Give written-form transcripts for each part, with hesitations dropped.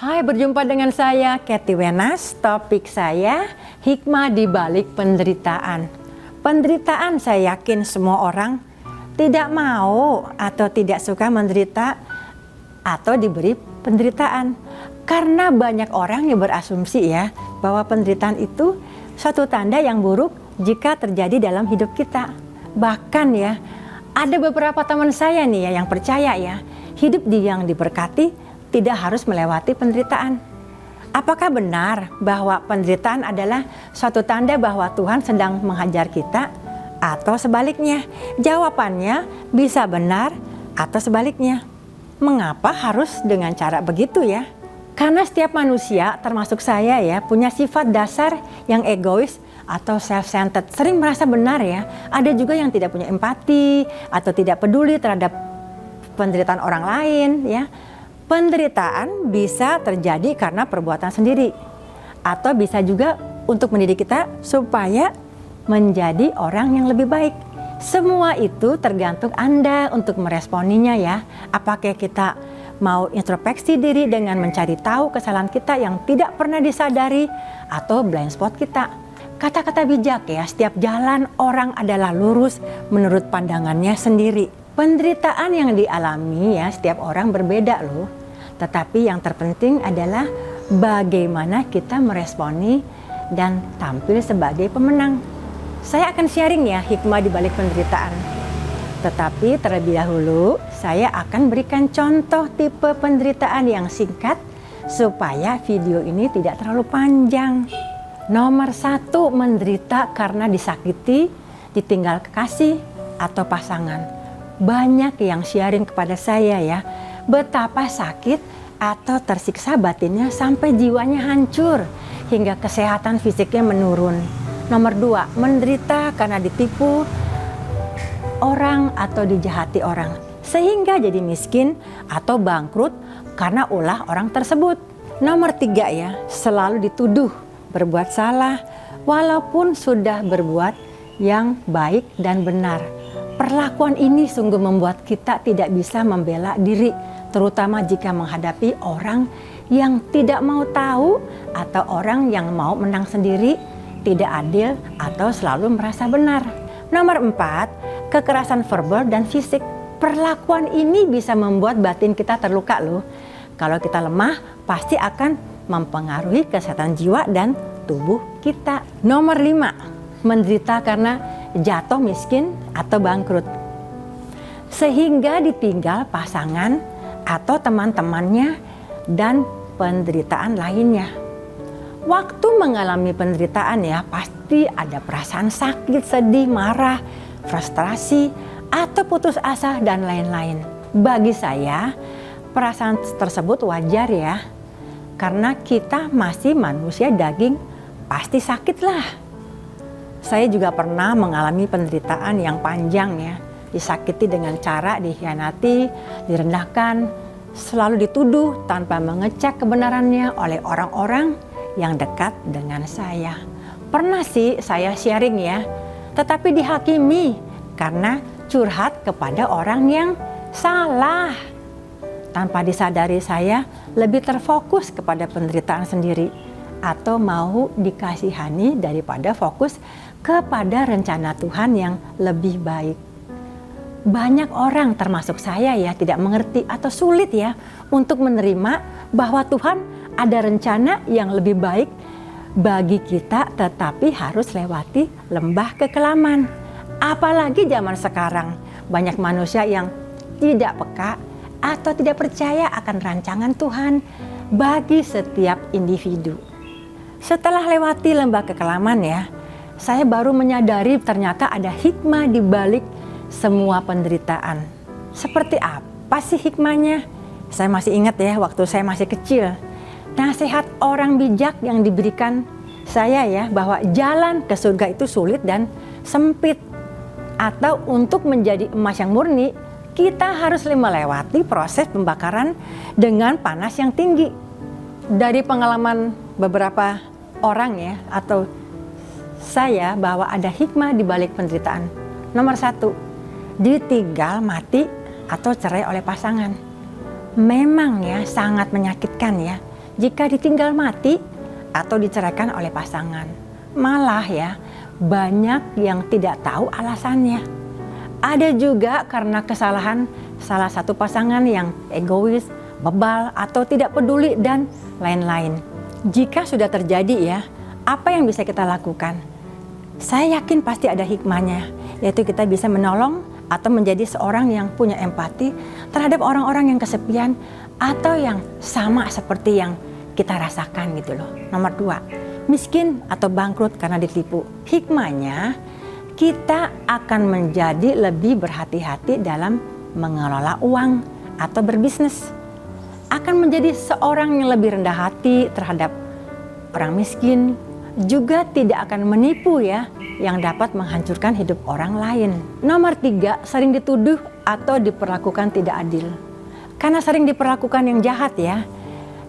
Hai, berjumpa dengan saya Kathy Wenas. Topik saya hikmah di balik penderitaan. Penderitaan saya yakin semua orang tidak mau atau tidak suka menderita atau diberi penderitaan. Karena banyak orang yang berasumsi ya bahwa penderitaan itu suatu tanda yang buruk jika terjadi dalam hidup kita. Bahkan ya ada beberapa teman saya nih ya yang percaya ya hidup yang diberkati tidak harus melewati penderitaan. Apakah benar bahwa penderitaan adalah suatu tanda bahwa Tuhan sedang menghajar kita atau sebaliknya? Jawabannya bisa benar atau sebaliknya. Mengapa harus dengan cara begitu ya? Karena setiap manusia termasuk saya ya punya sifat dasar yang egois atau self-centered, sering merasa benar ya. Ada juga yang tidak punya empati atau tidak peduli terhadap penderitaan orang lain ya. Penderitaan bisa terjadi karena perbuatan sendiri atau bisa juga untuk mendidik kita supaya menjadi orang yang lebih baik. Semua itu tergantung Anda untuk meresponinya ya. Apakah kita mau introspeksi diri dengan mencari tahu kesalahan kita yang tidak pernah disadari atau blind spot kita. Kata-kata bijak ya, setiap jalan orang adalah lurus menurut pandangannya sendiri. Penderitaan yang dialami ya setiap orang berbeda loh. Tetapi yang terpenting adalah bagaimana kita meresponi dan tampil sebagai pemenang. Saya akan sharing ya hikmah di balik penderitaan. Tetapi terlebih dahulu saya akan berikan contoh tipe penderitaan yang singkat supaya video ini tidak terlalu panjang. Nomor 1, menderita karena disakiti, ditinggal kekasih atau pasangan. Banyak yang sharing kepada saya ya, betapa sakit atau tersiksa batinnya sampai jiwanya hancur hingga kesehatan fisiknya menurun. Nomor 2, menderita karena ditipu orang atau dijahati orang sehingga jadi miskin atau bangkrut karena ulah orang tersebut. Nomor 3 ya, selalu dituduh berbuat salah walaupun sudah berbuat yang baik dan benar. Perlakuan ini sungguh membuat kita tidak bisa membela diri, terutama jika menghadapi orang yang tidak mau tahu atau orang yang mau menang sendiri, tidak adil atau selalu merasa benar. Nomor 4, kekerasan verbal dan fisik. Perlakuan ini bisa membuat batin kita terluka loh. Kalau kita lemah, pasti akan mempengaruhi kesehatan jiwa dan tubuh kita. Nomor 5, menderita karena jatuh miskin atau bangkrut sehingga ditinggal pasangan atau teman-temannya dan penderitaan lainnya. Waktu mengalami penderitaan ya pasti ada perasaan sakit, sedih, marah, frustrasi atau putus asa dan lain-lain. Bagi saya perasaan tersebut wajar ya, karena kita masih manusia daging, pasti sakit lah. Saya juga pernah mengalami penderitaan yang panjang ya, disakiti dengan cara dikhianati, direndahkan, selalu dituduh tanpa mengecek kebenarannya oleh orang-orang yang dekat dengan saya. Pernah sih saya sharing ya, tetapi dihakimi karena curhat kepada orang yang salah. Tanpa disadari saya lebih terfokus kepada penderitaan sendiri atau mau dikasihani daripada fokus kepada rencana Tuhan yang lebih baik. Banyak orang termasuk saya ya tidak mengerti atau sulit ya untuk menerima bahwa Tuhan ada rencana yang lebih baik bagi kita, tetapi harus lewati lembah kekelaman. Apalagi zaman sekarang banyak manusia yang tidak peka atau tidak percaya akan rancangan Tuhan bagi setiap individu. Setelah lewati lembah kekelaman ya, saya baru menyadari ternyata ada hikmah di balik semua penderitaan. Seperti apa sih hikmahnya? Saya masih ingat ya waktu saya masih kecil. Nasihat orang bijak yang diberikan saya ya bahwa jalan ke surga itu sulit dan sempit. Atau untuk menjadi emas yang murni, kita harus melewati proses pembakaran dengan panas yang tinggi. Dari pengalaman beberapa orang ya atau saya bahwa ada hikmah di balik penderitaan. Nomor 1, ditinggal mati atau cerai oleh pasangan. Memang ya sangat menyakitkan ya. jika ditinggal mati atau diceraikan oleh pasangan. Malah ya, banyak yang tidak tahu alasannya. Ada juga karena kesalahan salah satu pasangan yang egois, bebal, atau tidak peduli, dan lain-lain. Jika sudah terjadi ya, apa yang bisa kita lakukan? Saya yakin pasti ada hikmahnya, yaitu kita bisa menolong atau menjadi seorang yang punya empati terhadap orang-orang yang kesepian atau yang sama seperti yang kita rasakan gitu loh. Nomor 2, miskin atau bangkrut karena ditipu. Hikmahnya, kita akan menjadi lebih berhati-hati dalam mengelola uang atau berbisnis. Akan menjadi seorang yang lebih rendah hati terhadap orang miskin, juga tidak akan menipu ya, yang dapat menghancurkan hidup orang lain. Nomor 3, sering dituduh atau diperlakukan tidak adil. Karena sering diperlakukan yang jahat ya,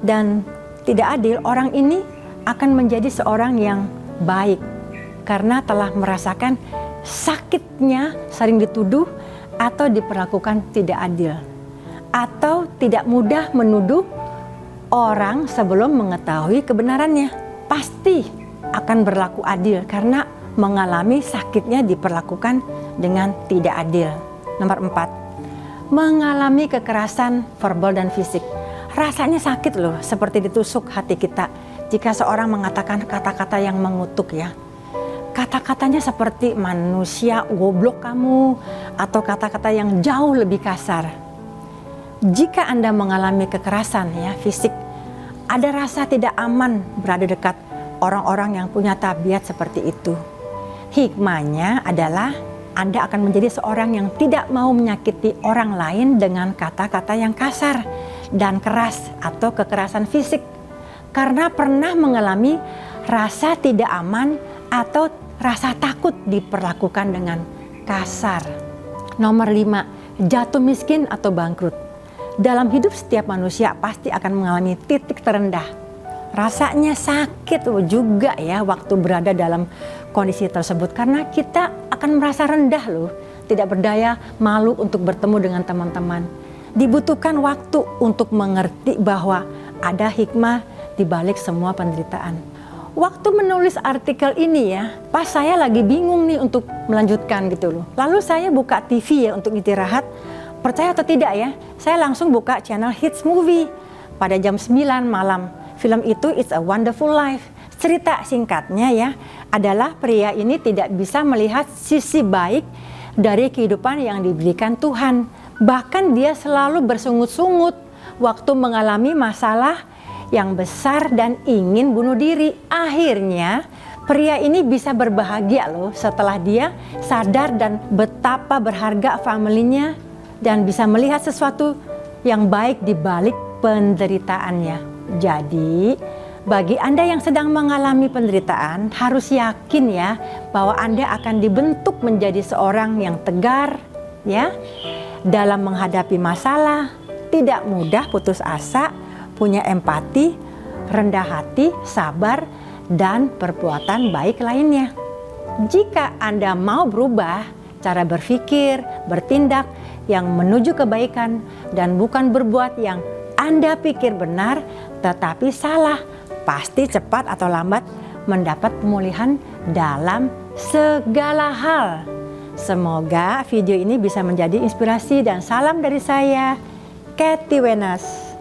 dan tidak adil, orang ini akan menjadi seorang yang baik karena telah merasakan sakitnya sering dituduh atau diperlakukan tidak adil, atau tidak mudah menuduh orang sebelum mengetahui kebenarannya. Pasti akan berlaku adil karena mengalami sakitnya diperlakukan dengan tidak adil. Nomor 4, mengalami kekerasan verbal dan fisik. Rasanya sakit loh, seperti ditusuk hati kita jika seorang mengatakan kata-kata yang mengutuk ya. Kata-katanya seperti manusia goblok kamu, atau kata-kata yang jauh lebih kasar. Jika Anda mengalami kekerasan ya fisik, ada rasa tidak aman berada dekat orang-orang yang punya tabiat seperti itu. Hikmahnya adalah Anda akan menjadi seorang yang tidak mau menyakiti orang lain dengan kata-kata yang kasar dan keras atau kekerasan fisik, karena pernah mengalami rasa tidak aman atau rasa takut diperlakukan dengan kasar. Nomor 5, jatuh miskin atau bangkrut. Dalam hidup setiap manusia pasti akan mengalami titik terendah. Rasanya sakit juga ya waktu berada dalam kondisi tersebut, karena kita akan merasa rendah loh, tidak berdaya, malu untuk bertemu dengan teman-teman. Dibutuhkan waktu untuk mengerti bahwa ada hikmah di balik semua penderitaan. Waktu menulis artikel ini ya, pas saya lagi bingung nih untuk melanjutkan gitu loh. Lalu saya buka TV ya untuk istirahat. Percaya atau tidak ya, saya langsung buka channel Hits Movie pada jam 9 malam. Film itu It's a Wonderful Life. Cerita singkatnya ya, adalah pria ini tidak bisa melihat sisi baik dari kehidupan yang diberikan Tuhan. Bahkan dia selalu bersungut-sungut waktu mengalami masalah yang besar dan ingin bunuh diri. Akhirnya pria ini bisa berbahagia loh setelah dia sadar dan betapa berharga familinya dan bisa melihat sesuatu yang baik di balik penderitaannya. Jadi bagi Anda yang sedang mengalami penderitaan, harus yakin ya bahwa Anda akan dibentuk menjadi seorang yang tegar ya dalam menghadapi masalah, tidak mudah putus asa, punya empati, rendah hati, sabar, dan perbuatan baik lainnya. Jika Anda mau berubah cara berpikir, bertindak yang menuju kebaikan dan bukan berbuat yang Anda pikir benar tetapi salah, pasti cepat atau lambat mendapat pemulihan dalam segala hal. Semoga video ini bisa menjadi inspirasi dan salam dari saya, Katy Wenas.